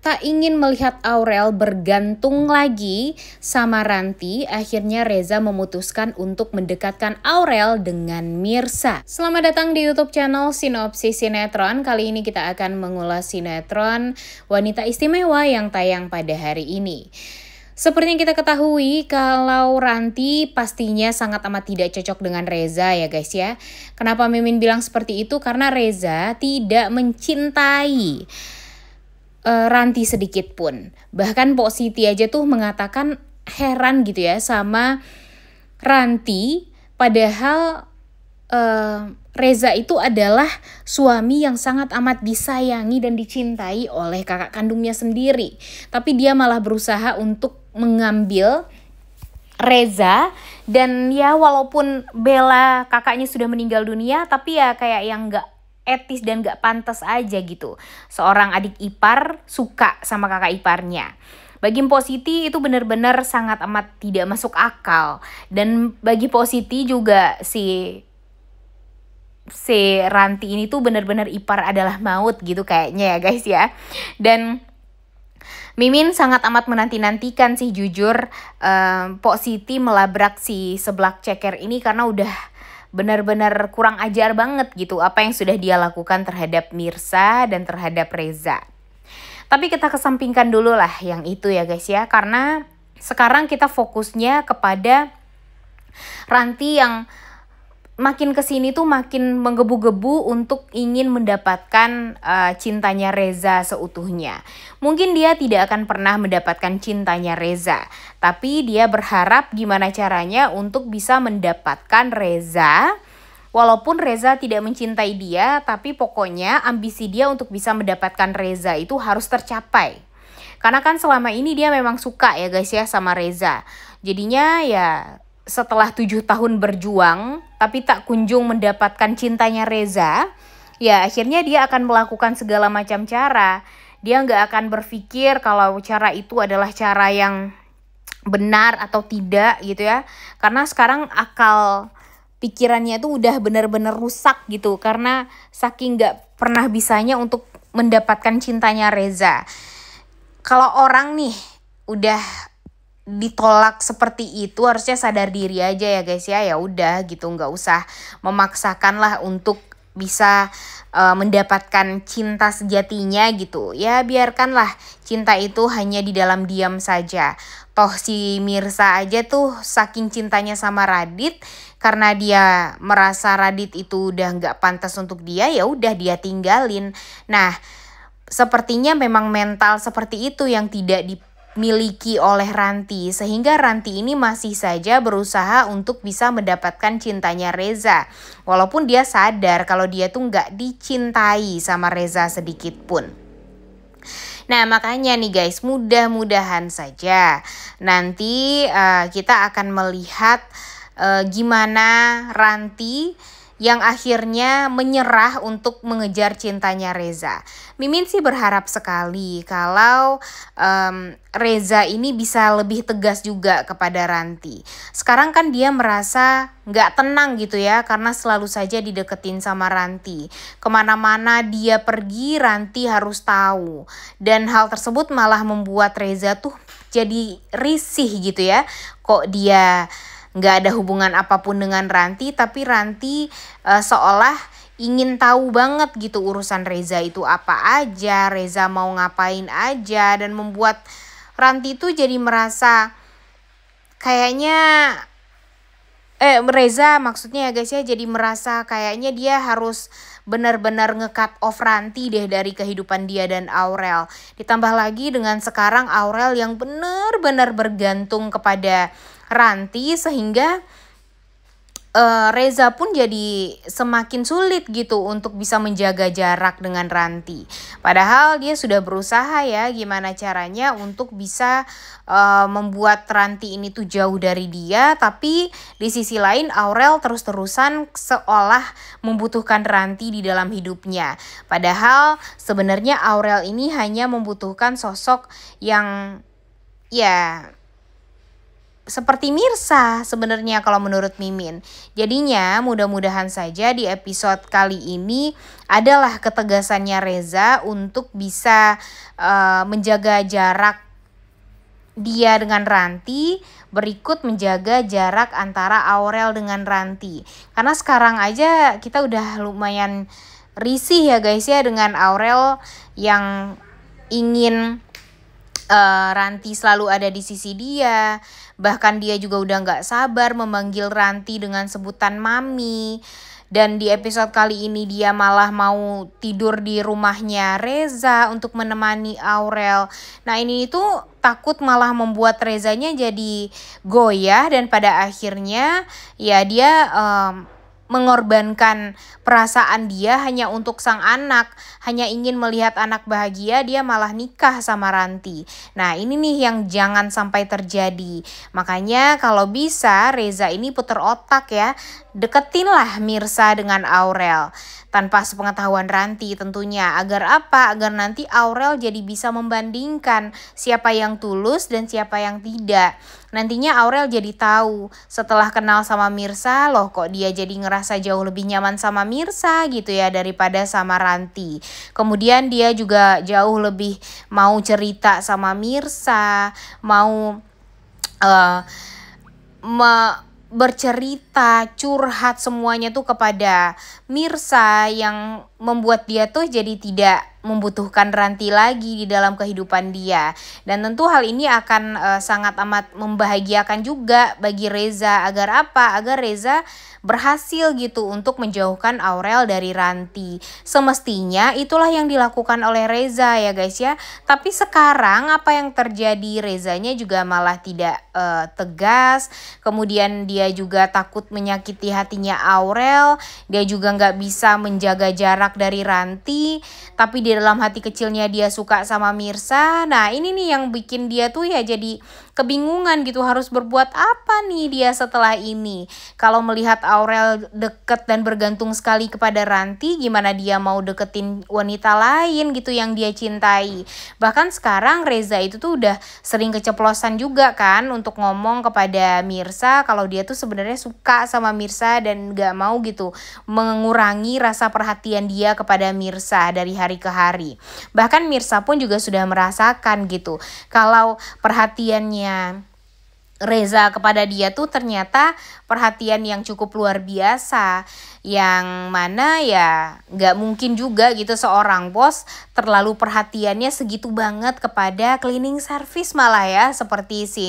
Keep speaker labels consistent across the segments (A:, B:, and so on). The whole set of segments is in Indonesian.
A: tak ingin melihat Aurel bergantung lagi sama Ranti, akhirnya Reza memutuskan untuk mendekatkan Aurel dengan Mirsa. Selamat datang di YouTube channel Sinopsis Sinetron. Kali ini kita akan mengulas sinetron Wanita Istimewa yang tayang pada hari ini. Seperti yang kita ketahui, kalau Ranti pastinya sangat amat tidak cocok dengan Reza ya guys ya. Kenapa Mimin bilang seperti itu? Karena Reza tidak mencintai Ranti sedikit pun. Bahkan Pok Siti aja tuh mengatakan heran gitu ya sama Ranti. Padahal Reza itu adalah suami yang sangat amat disayangi dan dicintai oleh kakak kandungnya sendiri. Tapi dia malah berusaha untuk mengambil Reza. Dan ya walaupun Bella kakaknya sudah meninggal dunia, tapi ya kayak yang gak etis dan gak pantas aja gitu. Seorang adik ipar suka sama kakak iparnya. Bagi Mpok Siti itu benar-benar sangat amat tidak masuk akal. Dan bagi Mpok Siti juga si Ranti ini tuh benar-benar ipar adalah maut gitu kayaknya ya guys ya. Dan Mimin sangat amat menanti-nantikan sih jujur Pok Siti melabrak si seblak ceker ini, karena udah benar-benar kurang ajar banget gitu apa yang sudah dia lakukan terhadap Mirsa dan terhadap Reza. Tapi kita kesampingkan dulu lah yang itu ya guys ya, karena sekarang kita fokusnya kepada Ranti yang makin kesini tuh makin menggebu-gebu untuk ingin mendapatkan cintanya Reza seutuhnya. Mungkin dia tidak akan pernah mendapatkan cintanya Reza, tapi dia berharap gimana caranya untuk bisa mendapatkan Reza. Walaupun Reza tidak mencintai dia, tapi pokoknya ambisi dia untuk bisa mendapatkan Reza itu harus tercapai. Karena kan selama ini dia memang suka ya guys ya sama Reza. Jadinya ya setelah 7 tahun berjuang tapi tak kunjung mendapatkan cintanya Reza, ya akhirnya dia akan melakukan segala macam cara. Dia nggak akan berpikir kalau cara itu adalah cara yang benar atau tidak gitu ya. Karena sekarang akal pikirannya tuh udah benar-benar rusak gitu, karena saking nggak pernah bisanya untuk mendapatkan cintanya Reza. Kalau orang nih udah ditolak seperti itu harusnya sadar diri aja ya guys ya. Ya udah gitu, nggak usah memaksakan lah untuk bisa mendapatkan cinta sejatinya gitu. Ya biarkanlah cinta itu hanya di dalam diam saja. Toh si Mirsa aja tuh saking cintanya sama Radit, karena dia merasa Radit itu udah nggak pantas untuk dia, ya udah dia tinggalin. Nah sepertinya memang mental seperti itu yang tidak dimiliki oleh Ranti, sehingga Ranti ini masih saja berusaha untuk bisa mendapatkan cintanya Reza, walaupun dia sadar kalau dia tuh nggak dicintai sama Reza sedikit pun. Nah makanya nih guys, mudah-mudahan saja nanti kita akan melihat gimana Ranti yang akhirnya menyerah untuk mengejar cintanya Reza. Mimin sih berharap sekali kalau Reza ini bisa lebih tegas juga kepada Ranti. Sekarang kan dia merasa nggak tenang gitu ya, karena selalu saja dideketin sama Ranti. Kemana-mana dia pergi Ranti harus tahu. Dan hal tersebut malah membuat Reza tuh jadi risih gitu ya. Kok dia nggak ada hubungan apapun dengan Ranti, tapi Ranti seolah ingin tahu banget gitu urusan Reza itu apa aja, Reza mau ngapain aja, dan membuat Ranti tuh jadi merasa kayaknya Reza maksudnya ya guys ya, jadi merasa kayaknya dia harus benar-benar nge-cut off Ranti deh dari kehidupan dia dan Aurel. Ditambah lagi dengan sekarang Aurel yang benar-benar bergantung kepada Ranti, sehingga Reza pun jadi semakin sulit gitu untuk bisa menjaga jarak dengan Ranti. Padahal dia sudah berusaha ya gimana caranya untuk bisa membuat Ranti ini tuh jauh dari dia. Tapi di sisi lain Aurel terus-terusan seolah membutuhkan Ranti di dalam hidupnya. Padahal sebenarnya Aurel ini hanya membutuhkan sosok yang ya seperti Mirsa sebenarnya kalau menurut Mimin. Jadinya mudah-mudahan saja di episode kali ini adalah ketegasannya Reza untuk bisa menjaga jarak dia dengan Ranti, berikut menjaga jarak antara Aurel dengan Ranti. Karena sekarang aja kita udah lumayan risih ya guys ya dengan Aurel yang ingin Ranti selalu ada di sisi dia. Bahkan dia juga udah gak sabar memanggil Ranti dengan sebutan Mami. Dan di episode kali ini dia malah mau tidur di rumahnya Reza untuk menemani Aurel. Nah ini tuh takut malah membuat Rezanya jadi goyah. Dan pada akhirnya ya dia mengorbankan perasaan dia hanya untuk sang anak, hanya ingin melihat anak bahagia, dia malah nikah sama Ranti. Nah ini nih yang jangan sampai terjadi. Makanya kalau bisa Reza ini puter otak ya, deketinlah Mirsa dengan Aurel tanpa sepengetahuan Ranti tentunya. Agar apa? Agar nanti Aurel jadi bisa membandingkan siapa yang tulus dan siapa yang tidak. Nantinya Aurel jadi tahu setelah kenal sama Mirsa, loh kok dia jadi ngerasa jauh lebih nyaman sama Mirsa gitu ya daripada sama Ranti. Kemudian dia juga jauh lebih mau cerita sama Mirsa, mau bercerita, curhat semuanya tuh kepada Mirsa yang membuat dia tuh jadi tidak membutuhkan Ranti lagi di dalam kehidupan dia. Dan tentu hal ini akan sangat amat membahagiakan juga bagi Reza. Agar apa? Agar Reza berhasil gitu untuk menjauhkan Aurel dari Ranti. Semestinya itulah yang dilakukan oleh Reza ya guys ya. Tapi sekarang apa yang terjadi, Rezanya juga malah tidak tegas. Kemudian dia juga takut menyakiti hatinya Aurel. Dia juga nggak bisa menjaga jarak dari Ranti. Tapi di dalam hati kecilnya dia suka sama Mirsa. Nah ini nih yang bikin dia tuh ya jadi kebingungan gitu, harus berbuat apa nih dia setelah ini. Kalau melihat Aurel deket dan bergantung sekali kepada Ranti, gimana dia mau deketin wanita lain gitu yang dia cintai. Bahkan sekarang Reza itu tuh udah sering keceplosan juga kan untuk ngomong kepada Mirsa kalau dia tuh sebenarnya suka sama Mirsa dan gak mau gitu mengurangi rasa perhatian dia kepada Mirsa dari hari ke hari. Bahkan Mirsa pun juga sudah merasakan gitu kalau perhatiannya Reza kepada dia tuh ternyata perhatian yang cukup luar biasa, yang mana ya gak mungkin juga gitu seorang bos terlalu perhatiannya segitu banget kepada cleaning service malah ya seperti si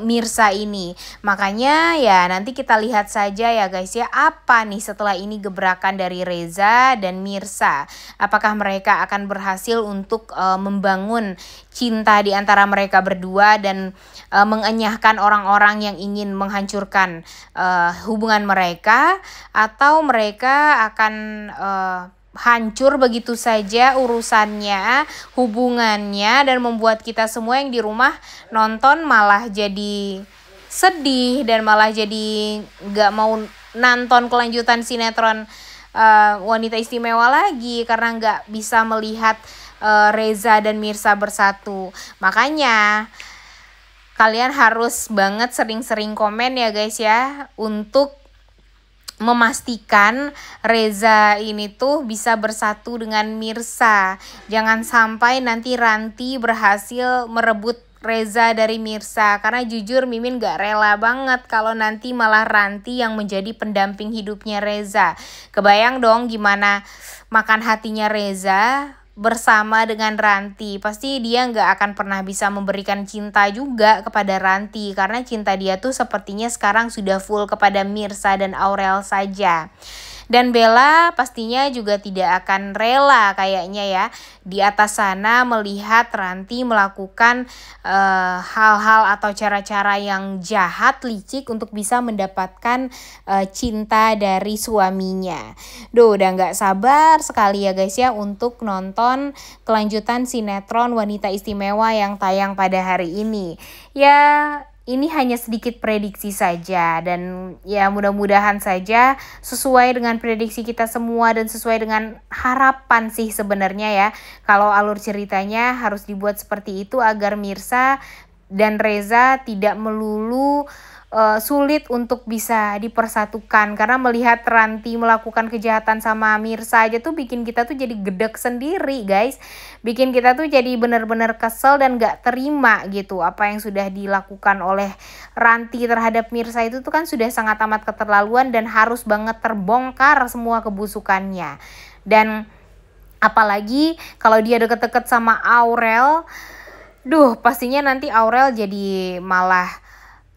A: Mirsa ini. Makanya ya nanti kita lihat saja ya guys ya, apa nih setelah ini gebrakan dari Reza dan Mirsa. Apakah mereka akan berhasil untuk membangun cinta di antara mereka berdua dan mengenyahkan orang-orang yang ingin menghancurkan hubungan mereka, atau mereka akan hancur begitu saja urusannya, hubungannya, dan membuat kita semua yang di rumah nonton malah jadi sedih dan malah jadi gak mau nonton kelanjutan sinetron Wanita Istimewa lagi karena gak bisa melihat Reza dan Mirsa bersatu. Makanya kalian harus banget sering-sering komen ya guys ya untuk memastikan Reza ini tuh bisa bersatu dengan Mirsa. Jangan sampai nanti Ranti berhasil merebut Reza dari Mirsa. Karena jujur Mimin gak rela banget kalau nanti malah Ranti yang menjadi pendamping hidupnya Reza. Kebayang dong gimana makan hatinya Reza bersama dengan Ranti. Pasti dia nggak akan pernah bisa memberikan cinta juga kepada Ranti karena cinta dia tuh sepertinya sekarang sudah full kepada Mirsa dan Aurel saja. Dan Bella pastinya juga tidak akan rela kayaknya ya di atas sana melihat Ranti melakukan hal-hal atau cara-cara yang jahat, licik untuk bisa mendapatkan cinta dari suaminya. Duh, udah nggak sabar sekali ya guys ya untuk nonton kelanjutan sinetron Wanita Istimewa yang tayang pada hari ini. Ya, ini hanya sedikit prediksi saja dan ya mudah-mudahan saja sesuai dengan prediksi kita semua dan sesuai dengan harapan sih sebenarnya ya. Kalau alur ceritanya harus dibuat seperti itu agar Mirsa dan Reza tidak melulu sulit untuk bisa dipersatukan, karena melihat Ranti melakukan kejahatan sama Mirsa aja tuh bikin kita tuh jadi gedek sendiri guys, bikin kita tuh jadi bener-bener kesel dan gak terima gitu. Apa yang sudah dilakukan oleh Ranti terhadap Mirsa itu tuh kan sudah sangat amat keterlaluan dan harus banget terbongkar semua kebusukannya. Dan apalagi kalau dia deket-deket sama Aurel, pastinya nanti Aurel jadi malah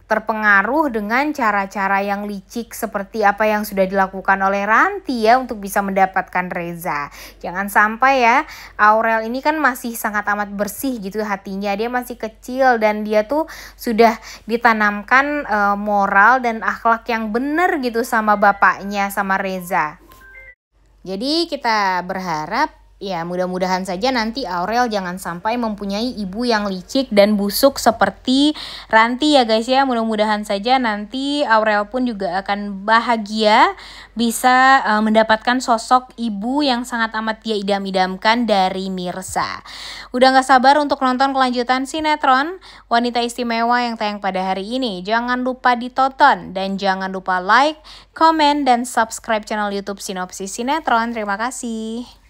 A: terpengaruh dengan cara-cara yang licik seperti apa yang sudah dilakukan oleh Ranti ya untuk bisa mendapatkan Reza. Jangan sampai ya, Aurel ini kan masih sangat amat bersih gitu hatinya, dia masih kecil dan dia tuh sudah ditanamkan moral dan akhlak yang benar gitu sama bapaknya, sama Reza. Jadi kita berharap ya mudah-mudahan saja nanti Aurel jangan sampai mempunyai ibu yang licik dan busuk seperti Ranti ya guys ya. Mudah-mudahan saja nanti Aurel pun juga akan bahagia bisa mendapatkan sosok ibu yang sangat amat dia idam-idamkan dari Mirsa. Udah gak sabar untuk nonton kelanjutan sinetron Wanita Istimewa yang tayang pada hari ini. Jangan lupa ditonton dan jangan lupa like, komen, dan subscribe channel YouTube Sinopsis Sinetron. Terima kasih.